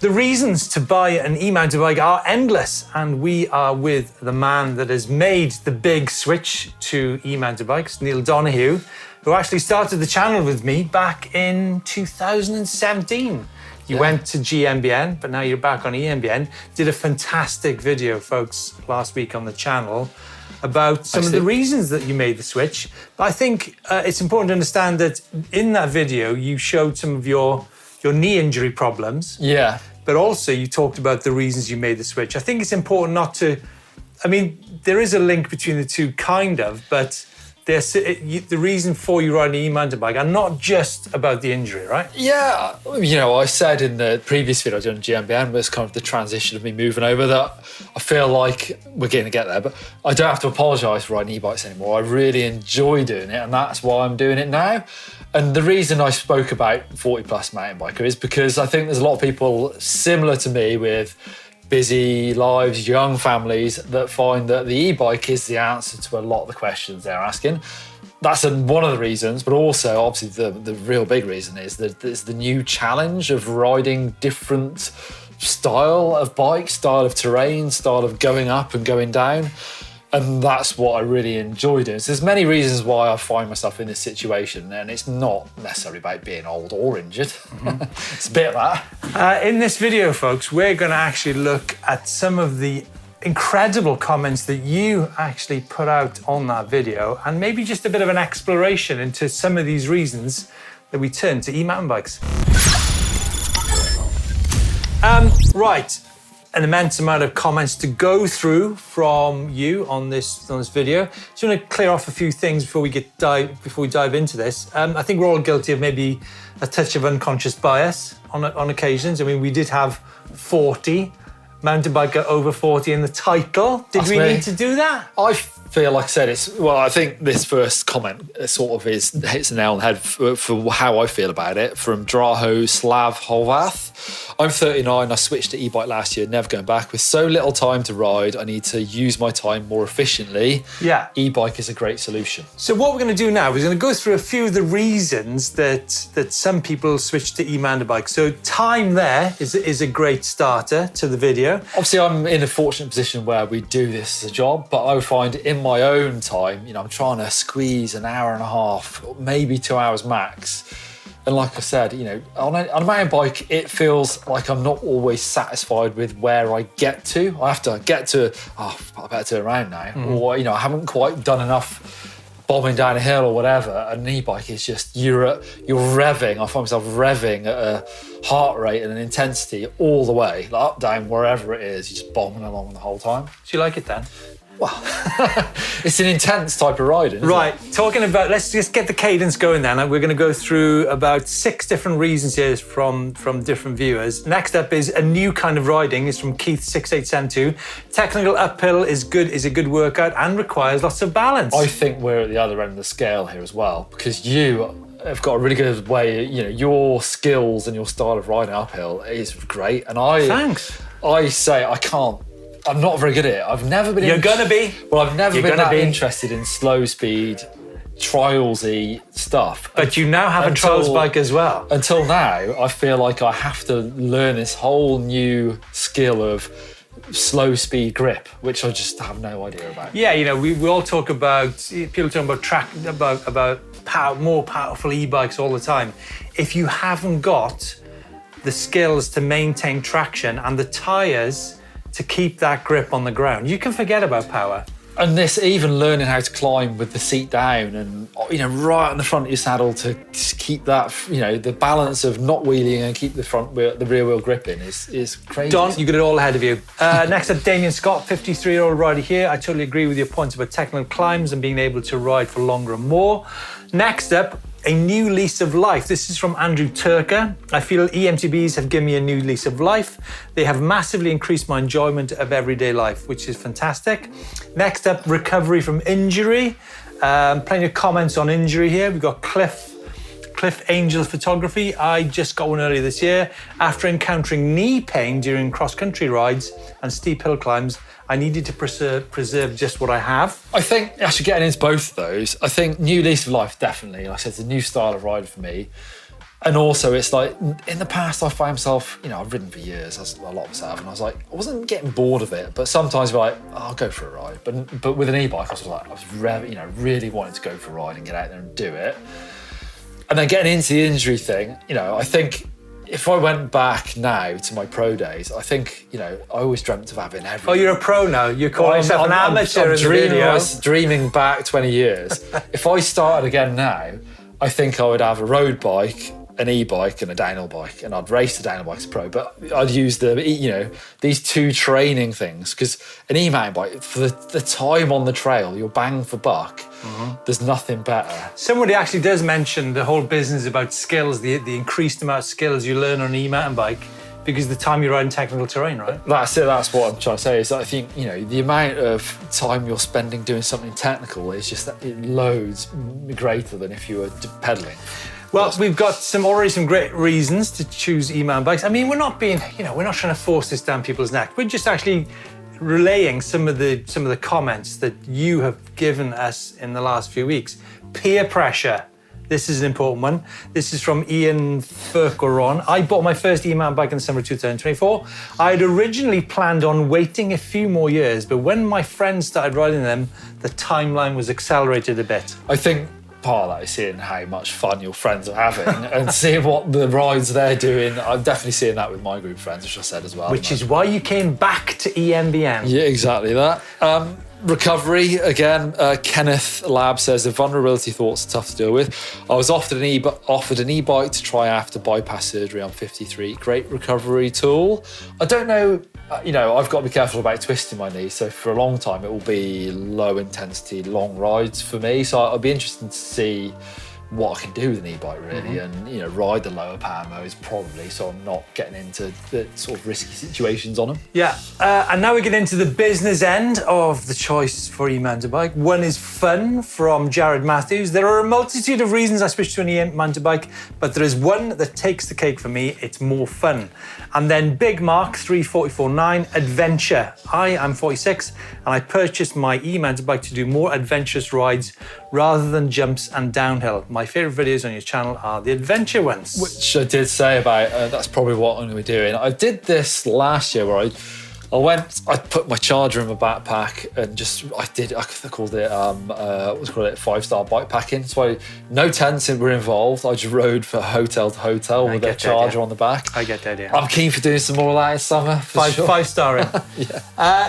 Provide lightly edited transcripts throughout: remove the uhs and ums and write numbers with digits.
The reasons to buy an e-mountain bike are endless, and we are with the man that has made the big switch to e-mountain bikes, Neil Donahue, who actually started the channel with me back in 2017. You went to GMBN, but now you're back on eMBN. Did a fantastic video, folks, last week on the channel about some of the reasons that you made the switch. But I think it's important to understand that in that video, you showed some of your knee injury problems. Yeah. But also you talked about the reasons you made the switch. I think it's important not to, I mean, there is a link between the two, kind of, but the reason for you riding an e-mountain bike are not just about the injury, right? Yeah, I said in the previous video I did on GMBN was kind of the transition of me moving over that I feel like we're going to get there, but I don't have to apologise for riding e-bikes anymore. I really enjoy doing it, and that's why I'm doing it now. And the reason I spoke about 40 plus mountain biker is because I think there's a lot of people similar to me with busy lives, young families that find that the e-bike is the answer to a lot of the questions they're asking. That's one of the reasons, but also obviously the real big reason is that there's the new challenge of riding different style of bike, style of terrain, style of going up and going down. And that's what I really enjoy doing. So there's many reasons why I find myself in this situation, and it's not necessarily about being old or injured. It's a bit of that. In this video, folks, we're going to actually look at some of the incredible comments that you actually put out on that video, and maybe just a bit of an exploration into some of these reasons that we turn to e-mountain bikes. Right. An immense amount of comments to go through from you on this video. Just want to clear off a few things before we dive into this. I think we're all guilty of maybe a touch of unconscious bias on occasions. I mean, we did have 40 mountain biker over 40 in the title. Did we need to do that? I feel like I said I think this first comment sort of hits the nail on the head for how I feel about it. From Draho Slav Hovath. I'm 39, I switched to e-bike last year, never going back. With so little time to ride, I need to use my time more efficiently. Yeah. E-bike is a great solution. So what we're going to do now is going to go through a few of the reasons that some people switch to e-mountain bike. So time there is a great starter to the video. Obviously, I'm in a fortunate position where we do this as a job, but I would find in my own time, I'm trying to squeeze an hour and a half, maybe 2 hours max. And like I said, on a mountain bike, it feels like I'm not always satisfied with where I get to. I have to get to, I better turn around now. Or, I haven't quite done enough bombing down a hill or whatever. An e-bike is just, you're revving. I find myself revving at a heart rate and an intensity all the way, like up, down, wherever it is. You're just bombing along the whole time. Do you like it then? Well, it's an intense type of riding, isn't it? Talking about, let's just get the cadence going then. We're going to go through about 6 different reasons here from different viewers. Next up is a new kind of riding. It's from Keith6872. Technical uphill is a good workout and requires lots of balance. I think we're at the other end of the scale here as well, because you have got a really good way, your skills and your style of riding uphill is great. And Thanks. I say I'm not very good at it. I've never been... You're going to be. Well, I've never been that interested in slow speed, trialsy stuff. But you now have a trials bike as well. Until now, I feel like I have to learn this whole new skill of slow speed grip, which I just have no idea about. Yeah, we all talk about, people talk about more powerful e-bikes all the time. If you haven't got the skills to maintain traction and the tyres to keep that grip on the ground, you can forget about power. And this, even learning how to climb with the seat down and, right on the front of your saddle to keep that, the balance of not wheeling and keep the rear wheel gripping is crazy. Don, you got it all ahead of you. Next up, Damien Scott, 53-year-old rider here. I totally agree with your points about technical climbs and being able to ride for longer and more. Next up, a new lease of life. This is from Andrew Turker. I feel eMTBs have given me a new lease of life. They have massively increased my enjoyment of everyday life, which is fantastic. Next up, recovery from injury. Plenty of comments on injury here. We've got Cliff Angel Photography. I just got one earlier this year. After encountering knee pain during cross-country rides and steep hill climbs, I needed to preserve just what I have. I think, actually getting into both of those, I think new lease of life, definitely. Like I said, it's a new style of riding for me. And also, it's like, in the past, I find myself, I've ridden for years, a lot of myself, and I was like, I wasn't getting bored of it, but sometimes I'd be like, I'll go for a ride. But with an e-bike, I was like, really wanting to go for a ride and get out there and do it. And then getting into the injury thing, I think if I went back now to my pro days, I think, I always dreamt of having everything. Oh, you're a pro now? You're calling yourself an amateur in the video? Dreaming back 20 years. If I started again now, I think I would have a road bike, an e-bike and a downhill bike, and I'd race the downhill bikes pro, but I'd use these two training things, because an e-mountain bike, for the time on the trail, you're bang for buck. There's nothing better. Somebody actually does mention the whole business about skills, the increased amount of skills you learn on an e-mountain bike because of the time you ride in technical terrain, right? That's it, that's what I'm trying to say, is that I think, the amount of time you're spending doing something technical is just loads greater than if you were pedaling. Well, we've got already some great reasons to choose e-mountain bikes. I mean, we're not being, we're not trying to force this down people's neck. We're just actually relaying some of the comments that you have given us in the last few weeks. Peer pressure. This is an important one. This is from Ian Furcoron. I bought my first e-mountain bike in the summer of 2024. I had originally planned on waiting a few more years, but when my friends started riding them, the timeline was accelerated a bit. I think part of that is seeing how much fun your friends are having and seeing what the rides they're doing. I'm definitely seeing that with my group of friends, which I said as well. Which is why you came back to EMBN. Yeah, exactly that. Recovery, again, Kenneth Lab says the vulnerability thoughts are tough to deal with. I was offered an e-bike to try after bypass surgery. I'm 53. Great recovery tool. I don't know, I've got to be careful about twisting my knee. So for a long time, it will be low intensity, long rides for me. So I'll be interested to see what I can do with an e-bike really, and ride the lower power modes probably, so I'm not getting into the sort of risky situations on them. Yeah, and now we get into the business end of the choice for e-mountain bike. One is fun, from Jared Matthews. There are a multitude of reasons I switched to an e-mountain bike, but there is one that takes the cake for me. It's more fun. And then Big Mark 3449, adventure. I am 46 and I purchased my e-mountain bike to do more adventurous rides rather than jumps and downhill. My favourite videos on your channel are the adventure ones. Which I did say about, that's probably what I'm going to be doing. I did this last year where I put my charger in my backpack and I called it, five-star bike packing. So no tents were involved. I just rode from hotel to hotel with a charger on the back. I get the idea. I'm keen for doing some more of that in summer. Five-star in. Yeah.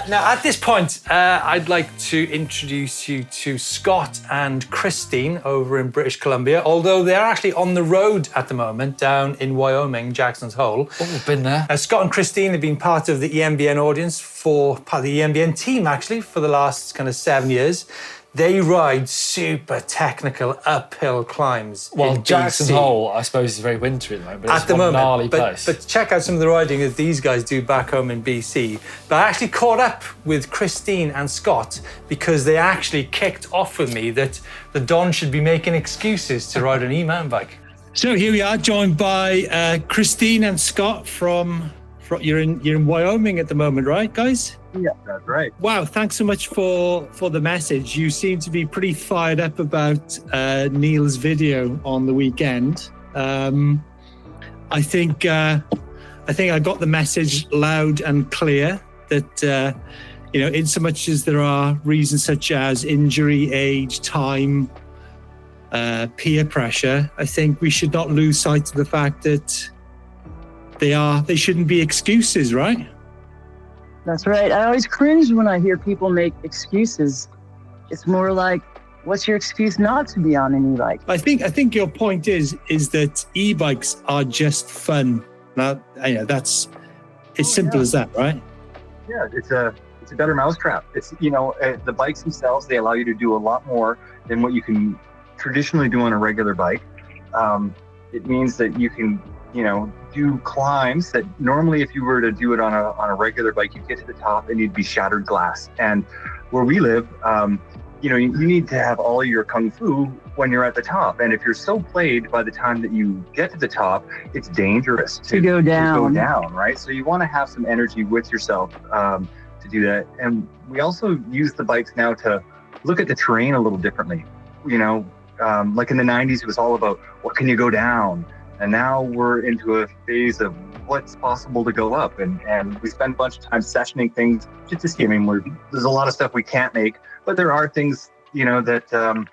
Now, at this point, I'd like to introduce you to Scott and Christine over in British Columbia, although they're actually on the road at the moment down in Wyoming, Jackson's Hole. Oh, been there. Scott and Christine have been part of the EMBN audience for part of the EMBN team actually for the last kind of 7 years. They ride super technical uphill climbs. Well, Jackson's Hole, I suppose, is very wintry at the moment, but it's one gnarly place. But check out some of the riding that these guys do back home in BC. But I actually caught up with Christine and Scott because they actually kicked off with me that the Don should be making excuses to ride an e-mountain bike. So here we are, joined by Christine and Scott from you're in Wyoming at the moment, right, guys? Yeah, that's right. Wow, thanks so much for the message. You seem to be pretty fired up about Neil's video on the weekend. I think I got the message loud and clear that in so much as there are reasons such as injury, age, time, peer pressure, I think we should not lose sight of the fact that they shouldn't be excuses, right? That's right. I always cringe when I hear people make excuses. It's more like, what's your excuse not to be on an e-bike? I think your point is that e-bikes are just fun. Now, that's simple as that, right? Yeah, it's a better mousetrap. It's the bikes themselves, they allow you to do a lot more than what you can traditionally do on a regular bike. It means that you can do climbs that normally if you were to do it on a regular bike, you'd get to the top and you'd be shattered glass. And where we live, you need to have all your kung fu when you're at the top. And if you're so played by the time that you get to the top, it's dangerous to go down, right? So you want to have some energy with yourself to do that. And we also use the bikes now to look at the terrain a little differently. Like in the 90s, it was all about what can you go down? And now we're into a phase of what's possible to go up. And we spend a bunch of time sessioning things just to see. I mean, there's a lot of stuff we can't make, but there are things, that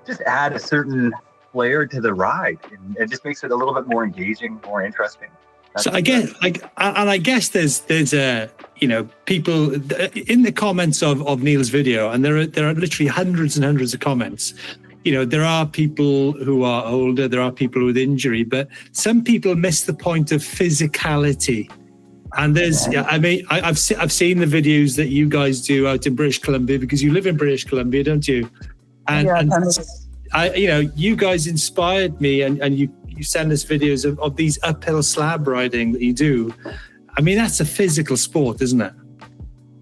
just add a certain flair to the ride. And it just makes it a little bit more engaging, more interesting. So I guess there's people in the comments of Neil's video, and there are literally hundreds and hundreds of comments. There are people who are older, there are people with injury, but some people miss the point of physicality. And I've seen the videos that you guys do out in British Columbia, because you live in British Columbia, don't you? And you guys inspired me, and you send us videos of these uphill slab riding that you do. I mean, that's a physical sport, isn't it?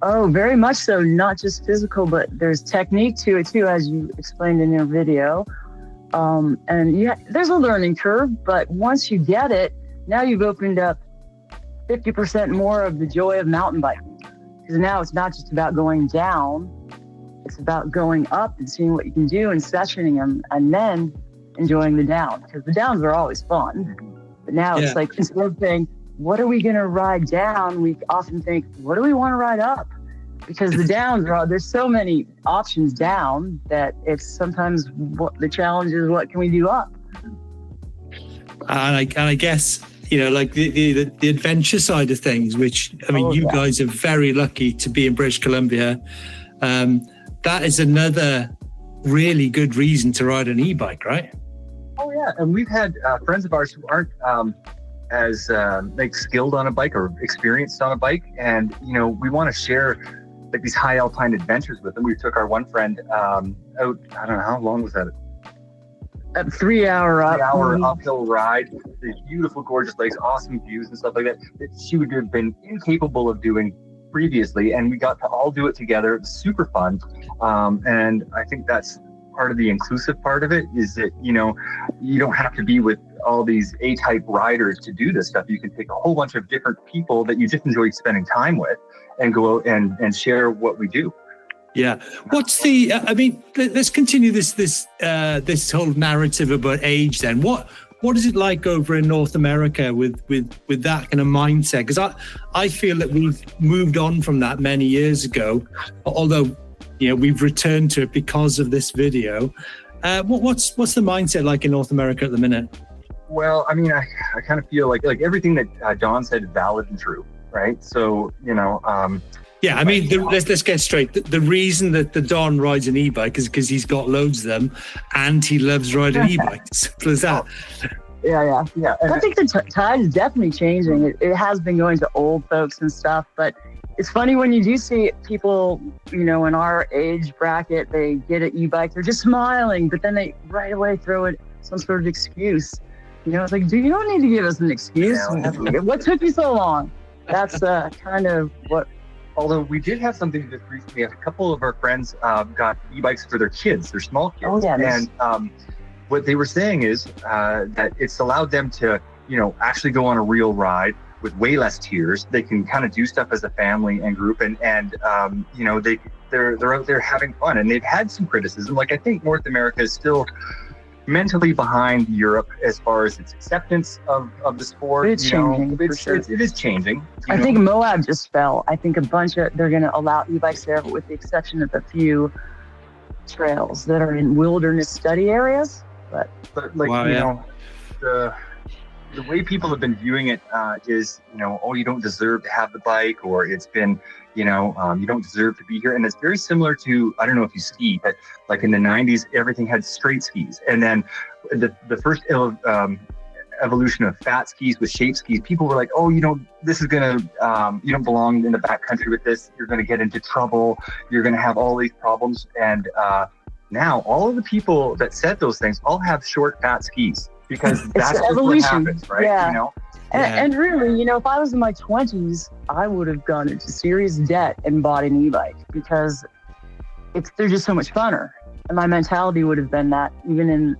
Oh, very much so. Not just physical, but there's technique to it too, as you explained in your video. There's a learning curve, but once you get it, now you've opened up 50% more of the joy of mountain biking. Because now it's not just about going down, it's about going up and seeing what you can do and sessioning them, and then enjoying the down, because the downs are always fun. But now it's like, instead of saying, what are we going to ride down? We often think, what do we want to ride up? Because the downs there's so many options down that it's sometimes what the challenge is, what can we do up? And I guess, like the adventure side of things, which, I mean, you guys are very lucky to be in British Columbia. That is another really good reason to ride an e-bike, right? Oh yeah, and we've had friends of ours who aren't as skilled on a bike or experienced on a bike, and we want to share like these high alpine adventures with them. We took our one friend out. I don't know, how long was that? A 3-hour uphill ride. These beautiful, gorgeous lakes, awesome views and stuff like that she would have been incapable of doing previously, and we got to all do it together. It was super fun, and I think that's part of the inclusive part of it, is that you don't have to be with all these A-type riders to do this stuff. You can take a whole bunch of different people that you just enjoy spending time with and go out and share what we do. Yeah. What's the? Let's continue this whole narrative about age. Then, what is it like over in North America with that kind of mindset? Because I feel that we've moved on from that many years ago, although we've returned to it because of this video. What's the mindset like in North America at the minute? Well, I mean, I kind of feel like everything that Don said is valid and true, right? So yeah, I mean, let's get straight. The reason that the Don rides an e-bike is because he's got loads of them, and he loves riding e-bikes. Simple as that. Yeah. I think the tide is definitely changing. It has been going to old folks and stuff, but it's funny when you do see people, in our age bracket, they get an e-bike, they're just smiling, but then they right away throw it some sort of excuse. It's like, dude, you don't need to give us an excuse. What took you so long? That's kind of what. Although we did have something just recently, a couple of our friends got e-bikes for their kids, their small kids. Oh, yeah. And what they were saying is that it's allowed them to, actually go on a real ride with way less tears. They can kind of do stuff as a family and group, and they're out there having fun. And they've had some criticism. Like, I think North America is still mentally behind Europe as far as its acceptance of the sport. It's changing, for sure. It is changing. I think Moeb just fell. I think they're going to allow e-bikes there, but with the exception of a few trails that are in wilderness study areas. But the way people have been viewing it is, you don't deserve to have the bike, or it's been, you don't deserve to be here. And it's very similar to, I don't know if you ski, but like in the 90s, everything had straight skis. And then the first evolution of fat skis with shape skis, people were like, oh, you don't belong in the backcountry with this. You're going to get into trouble. You're going to have all these problems. And now all of the people that said those things all have short, fat skis, because that's what happens, right? Yeah. And really, if I was in my 20s, I would have gone into serious debt and bought an e-bike, because they're just so much funner. And my mentality would have been that even in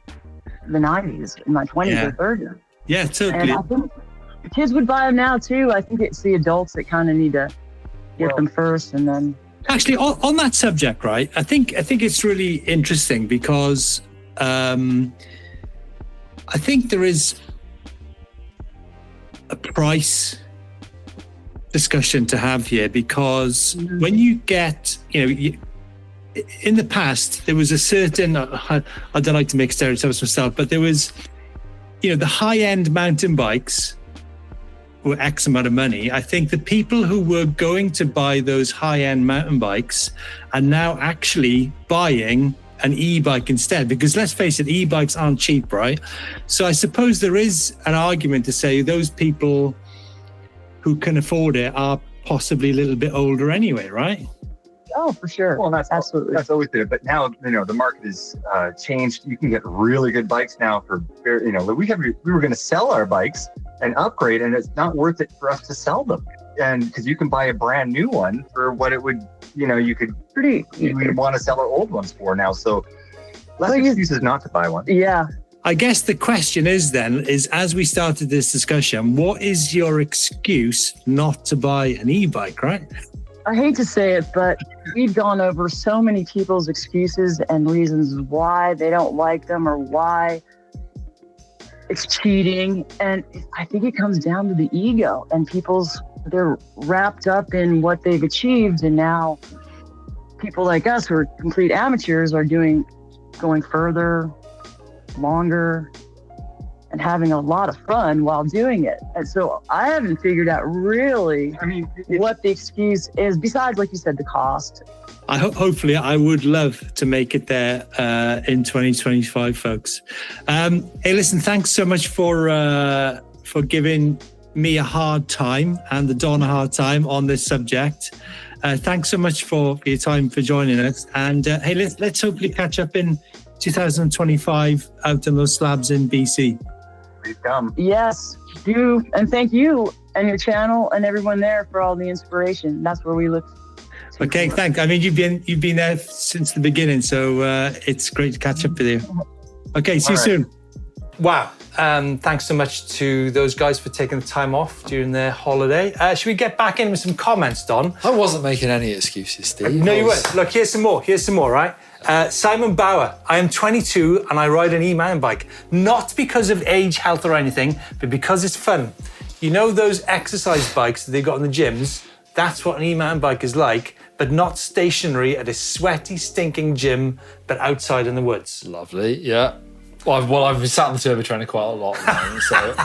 the 90s, in my 20s or 30s. Yeah, totally. And I think the kids would buy them now too. I think it's the adults that kind of need to get them first, and then. Actually, on that subject, right? I think it's really interesting because I think there is a price discussion to have here, because when you get, in the past, there was a certain, I don't like to make stereotypes myself, but there was, the high-end mountain bikes were X amount of money. I think the people who were going to buy those high-end mountain bikes are now actually buying an e-bike instead, because let's face it, e-bikes aren't cheap, right? So I suppose there is an argument to say those people who can afford it are possibly a little bit older anyway, right? Oh, for sure. Well, that's always there. But now, the market has changed. You can get really good bikes now for, we were going to sell our bikes and upgrade, and it's not worth it for us to sell them. And because you can buy a brand new one for what it would, you would want to sell our old ones for now. So less excuses not to buy one. Yeah. I guess the question is as we started this discussion, what is your excuse not to buy an e-bike, right? I hate to say it, but we've gone over so many people's excuses and reasons why they don't like them or why it's cheating. And I think it comes down to the ego and they're wrapped up in what they've achieved. And now people like us who are complete amateurs are going further, longer, and having a lot of fun while doing it. And so I haven't figured out really what the excuse is, besides, like you said, the cost. Hopefully, I would love to make it there in 2025, folks. Hey, listen, thanks so much for giving me a hard time and the Don a hard time on this subject. Thanks so much for your time, for joining us. And hey, let's hopefully catch up in 2025 out on those slabs in BC. Please come. Yes, do. And thank you and your channel and everyone there for all the inspiration. That's where we look. Okay, thanks. You've been there since the beginning, so it's great to catch up with you. Okay, see you soon. Wow. Thanks so much to those guys for taking the time off during their holiday. Should we get back in with some comments, Don? I wasn't making any excuses, Steve. No, you weren't. Look, here's some more, right? Simon Bauer, I am 22 and I ride an e-mountain bike. Not because of age, health or anything, but because it's fun. You know those exercise bikes that they got in the gyms? That's what an e-mountain bike is like, but not stationary at a sweaty, stinking gym, but outside in the woods. Lovely, yeah. Well, I've been sat on the turbo trainer quite a lot at the moment, so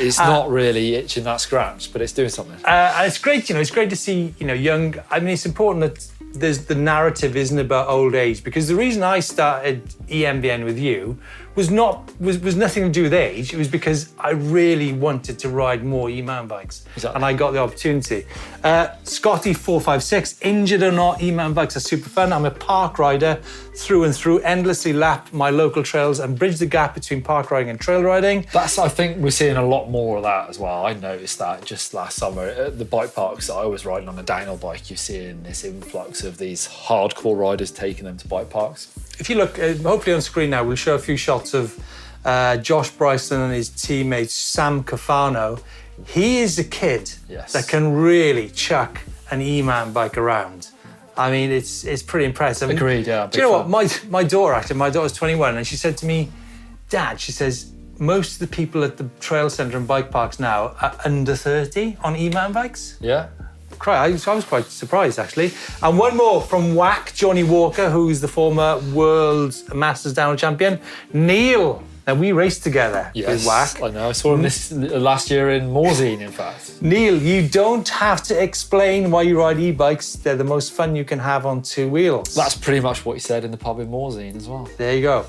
it's not really itching that scratch, but it's doing something. And it's great, it's great to see, young. It's important that the narrative isn't about old age, because the reason I started EMBN with you was nothing to do with age. It was because I really wanted to ride more e-mountain bikes. Exactly. And I got the opportunity. Scotty456, injured or not, e-mountain bikes are super fun. I'm a park rider through and through, endlessly lap my local trails and bridge the gap between park riding and trail riding. I think we're seeing a lot more of that as well. I noticed that just last summer at the bike parks that I was riding on a downhill bike, you're seeing this influx of these hardcore riders taking them to bike parks. If you look, hopefully on screen now, we'll show a few shots of Josh Bryson and his teammate Sam Cafano. He is a kid that can really chuck an e-mountain bike around. It's pretty impressive. Agreed, yeah. Do you know what? My daughter's 21, and she said to me, Dad, she says, most of the people at the trail centre and bike parks now are under 30 on e-mountain bikes. Yeah. I was quite surprised, actually. And one more from WAC, Johnny Walker, who's the former World Masters Downhill champion. Neil. Now, we raced together with WAC. I know. I saw him this last year in Morzine, in fact. Neil, you don't have to explain why you ride e-bikes. They're the most fun you can have on two wheels. That's pretty much what he said in the pub in Morzine as well. There you go.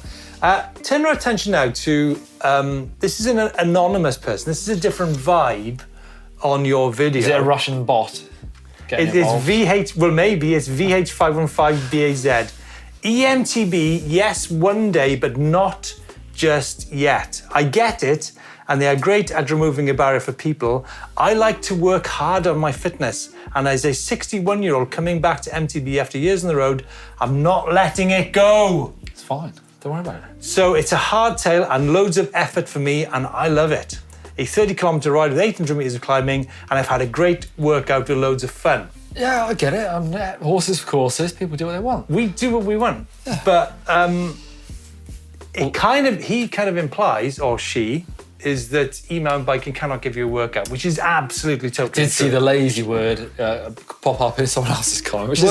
Turn our attention now to, this is an anonymous person. This is a different vibe on your video. Is it a Russian bot? It's VH515BAZ. eMTB, yes, one day, but not just yet. I get it, and they are great at removing a barrier for people. I like to work hard on my fitness, and as a 61-year-old coming back to MTB after years on the road, I'm not letting it go. It's fine. Don't worry about it. So it's a hardtail and loads of effort for me, and I love it. A 30-kilometre ride with 800 metres of climbing, and I've had a great workout with loads of fun. Yeah, I get it. Horses for courses. People do what they want. We do what we want. Yeah. But he kind of implies, or she is that e-mountain biking cannot give you a workout, which is absolutely totally Did see the lazy word pop up in someone else's comment, which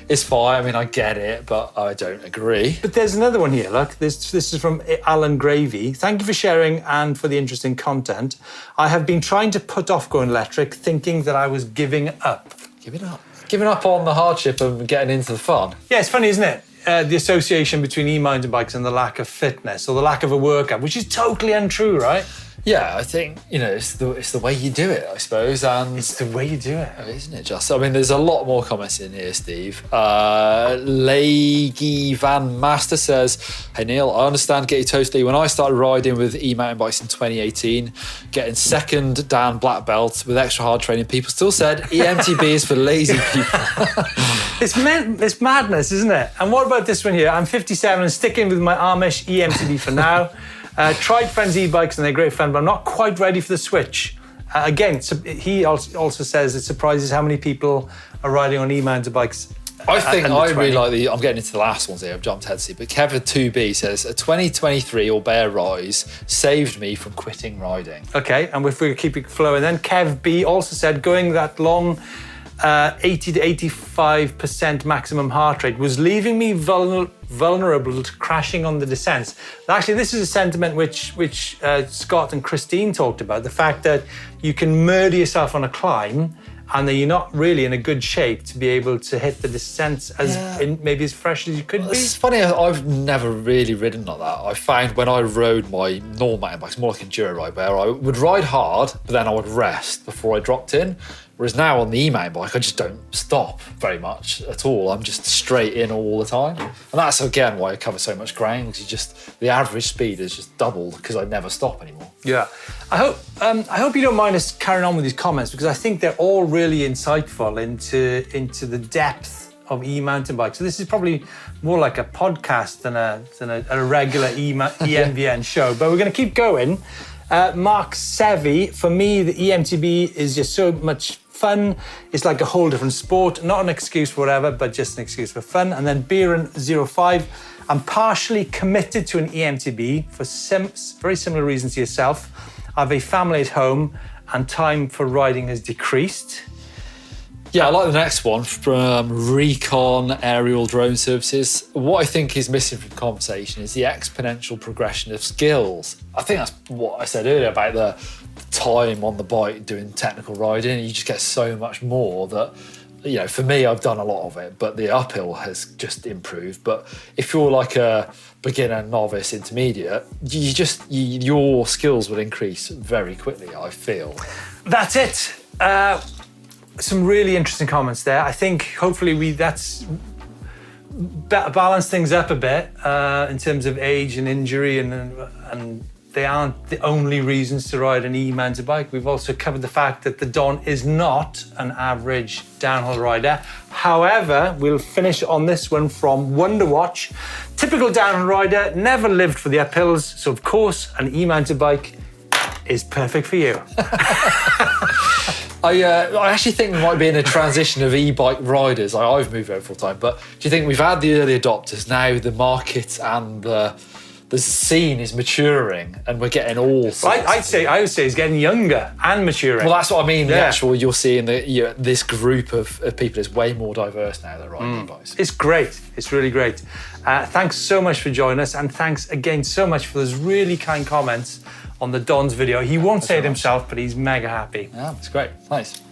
is fine. I mean, I get it, but I don't agree. But there's another one here. Look, this is from Alan Gravy. Thank you for sharing and for the interesting content. I have been trying to put off going electric, thinking that I was giving up. Giving up. Giving up on the hardship of getting into the fun. Yeah, it's funny, isn't it? The association between e-mountain bikes and the lack of fitness or the lack of a workout, which is totally untrue, right? Yeah, I think, it's the way you do it, I suppose. And It's the way you do it. isn't it just? I mean, there's a lot more comments in here, Steve. Leggy Van Master says, hey Neil, I understand Getty totally. When I started riding with e-mountain bikes in 2018, getting second Dan black belt with extra hard training, people still said eMTB is for lazy people. It's madness, isn't it? And what about this one here? I'm 57 and sticking with my Amish eMTB for now. Tried friends' e-bikes and they're great fun, but I'm not quite ready for the switch. Again, he also says it surprises how many people are riding on e-mountain bikes. I think I really like I'm getting into the last ones here, I've jumped ahead to see, but Kevin 2B says, a 2023 Albert rise saved me from quitting riding. Okay, and if we keep it flowing then, Kev B also said going that long 80 to 85% maximum heart rate was leaving me vulnerable to crashing on the descents. Actually, this is a sentiment which Scott and Christine talked about, the fact that you can murder yourself on a climb and that you're not really in a good shape to be able to hit the descents maybe as fresh as you could be. It's funny, I've never really ridden like that. I found when I rode my normal mountain bikes, more like enduro ride, where I would ride hard, but then I would rest before I dropped in. Whereas now on the e-mountain bike, I just don't stop very much at all. I'm just straight in all the time. And that's, again, why I cover so much ground, because the average speed is just doubled because I never stop anymore. Yeah. I hope you don't mind us carrying on with these comments, because I think they're all really insightful into the depth of e-mountain bikes. So this is probably more like a podcast than a regular eMBN show, but we're going to keep going. Mark Sevi, for me, the eMTB is just so much fun. It's like a whole different sport, not an excuse for whatever, but just an excuse for fun. And then Biren05, I'm partially committed to an eMTB for very similar reasons to yourself. I have a family at home and time for riding has decreased. Yeah, I like the next one from Recon Aerial Drone Services. What I think is missing from the conversation is the exponential progression of skills. I think that's what I said earlier about the time on the bike doing technical riding. You just get so much more that, for me, I've done a lot of it, but the uphill has just improved. But if you're like a beginner, novice, intermediate, your skills will increase very quickly, I feel. That's it. Some really interesting comments there. I think hopefully that's balance things up a bit in terms of age and injury, and they aren't the only reasons to ride an e-mountain bike. We've also covered the fact that the Don is not an average downhill rider. However, we'll finish on this one from Wonderwatch. Typical downhill rider, never lived for the uphills, so of course an e-mountain bike is perfect for you. I actually think we might be in a transition of e-bike riders. I've moved over full time, but do you think we've had the early adopters, now the market and the scene is maturing and we're getting all sorts? I would say it's getting younger and maturing. Well, that's what I mean. The actual, you're seeing this group of people is way more diverse now that ride e-bikes. It's great. It's really great. Thanks so much for joining us, and thanks again so much for those really kind comments on the Don's video. He won't say it himself, but he's mega happy. Yeah, it's great. Nice.